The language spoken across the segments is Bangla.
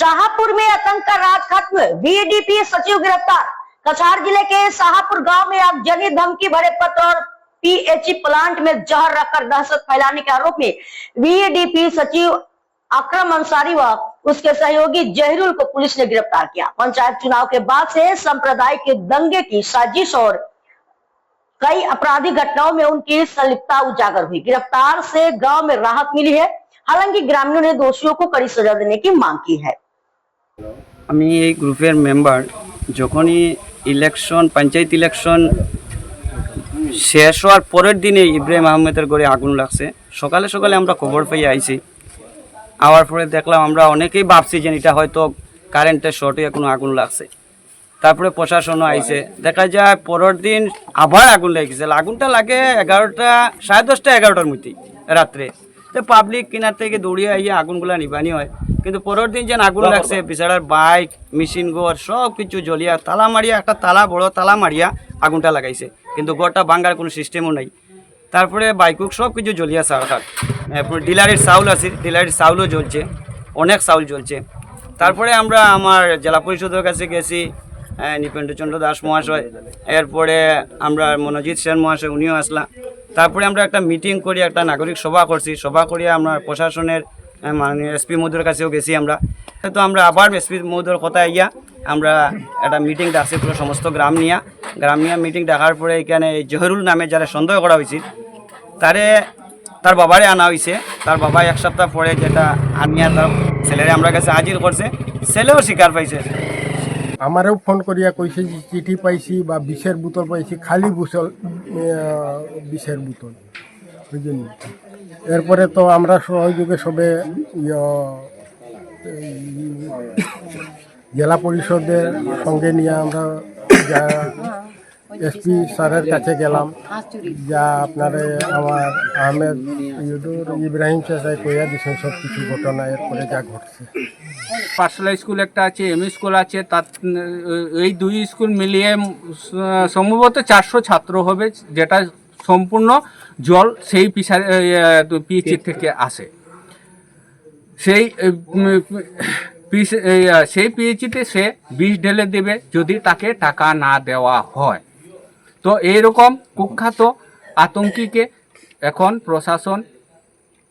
शाहपुर में आतंक का राज खत्म, बीडीपी सचिव गिरफ्तार। कछार जिले के शाहपुर गांव में आगजनी, धमकी भरे पत्र और पीएचई प्लांट में जहर रखकर दहशत फैलाने के आरोप में बीडीपी सचिव अकरम अंसारी व उसके सहयोगी जहीरुल को पुलिस ने गिरफ्तार किया। पंचायत चुनाव के बाद से सांप्रदायिक दंगे की साजिश और कई आपराधिक घटनाओं में उनकी संलिप्तता उजागर हुई। गिरफ्तार से गांव में राहत मिली है। हालांकि ग्रामीणों ने दोषियों को कड़ी सजा देने की मांग की है। আমি এই গ্রুপের মেম্বার। যখনই ইলেকশন পঞ্চায়েত ইলেকশন শেষ হওয়ার পরের দিনে ইব্রাহিম আহমেদের ঘরে আগুন লাগছে। সকালে সকালে আমরা খবর পেয়ে আইছি। আওয়ার পরে দেখলাম আমরা অনেকেই ভাবছি যে এটা হয়তো কারেন্টের শর্ট হয়ে কোনো আগুন লাগছে। তারপরে প্রশাসনও আইছে, দেখা যায় পরের দিন আবার আগুন লেগেছে। আগুনটা লাগে 11টা, 10:30 11টার মধ্যেই রাত্রে। তো পাবলিক কিনার থেকে দৌড়িয়ে আইয়া আগুনগুলা নিবানি হয়। কিন্তু পরের দিন যেন আগুন লাগছে, বিছাড়ার বাইক, মেশিন ঘর সব কিছু জ্বলিয়া তালা মারিয়া, একটা তালা বড় তালা মারিয়া আগুনটা লাগাইছে। কিন্তু ঘরটা ভাঙার কোনো সিস্টেমও নাই। তারপরে বাইকুক সব কিছু জ্বলিয়া সারখার। এরপরে ডিলারের চাউল আছে, ডিলারের চাউলও জ্বলছে, অনেক চাউল জ্বলছে। তারপরে আমরা আমার জেলা পরিষদের কাছে গেছি, নৃপেন্দ্রচন্দ্র দাস মহাশয়, এরপরে আমরা মনোজিৎ সেন মহাশয়, উনিও আসলা। তারপরে আমরা একটা মিটিং করি, একটা নাগরিক সভা করছি। সভা করিয়া আমরা প্রশাসনের মাননীয় এসপি মহোদয়ের কাছেও গেছি আমরা। তো আমরা আবার এসপি মহোদয়ের কথা ইয়া আমরা একটা মিটিং ডাকছি পুরো সমস্ত গ্রাম নিয়ে মিটিং ডাকার পরে এখানে জহিরুল নামে যারা সন্দেহ করা হয়েছিল তার বাবারে আনা হয়েছে। তার বাবা এক সপ্তাহ পরে যেটা আনিয়া তার ছেলেরে আমরা কাছে হাজির করছে, ছেলেও স্বীকার পাইছে। আমারও ফোন করিয়া কইছে যে চিঠি পাইছি বা বিষের বোতল পাইছি, খালি বিষের বোতল, বুঝলেন। এরপরে তো আমরা সহযোগে সবে জেলা পরিষদের সঙ্গে নিয়ে আমরা যা এসপি স্যারের কাছে গেলাম, যা আপনারা আমার আহমেদ ইব্রাহিম চাচাই কইয়া দিচ্ছেন সব কিছু ঘটনা। এরপরে যা ঘটছে, পাঠশালা স্কুল একটা আছে, এমই স্কুল আছে, তার এই দুই স্কুল মিলিয়ে সম্ভবত 400 ছাত্র হবে, যেটা সম্পূর্ণ জল সেই পিএইচি থেকে আসে। সেই পিএইচিতে সে বিষ ঢেলে দেবে যদি তাকে টাকা না দেওয়া হয়। তো এইরকম কুখ্যাত আতঙ্কিকে এখন প্রশাসন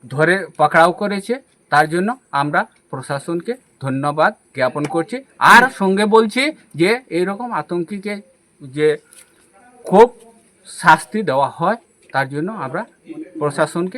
ধরে পাকড়াও করেছে। তার জন্য আমরা প্রশাসনকে ধন্যবাদ জ্ঞাপন করছি। আর সঙ্গে বলছি যে এইরকম আতঙ্কিকে যে খুব শাস্তি দেওয়া হয়, তার জন্য আমরা প্রশাসনকে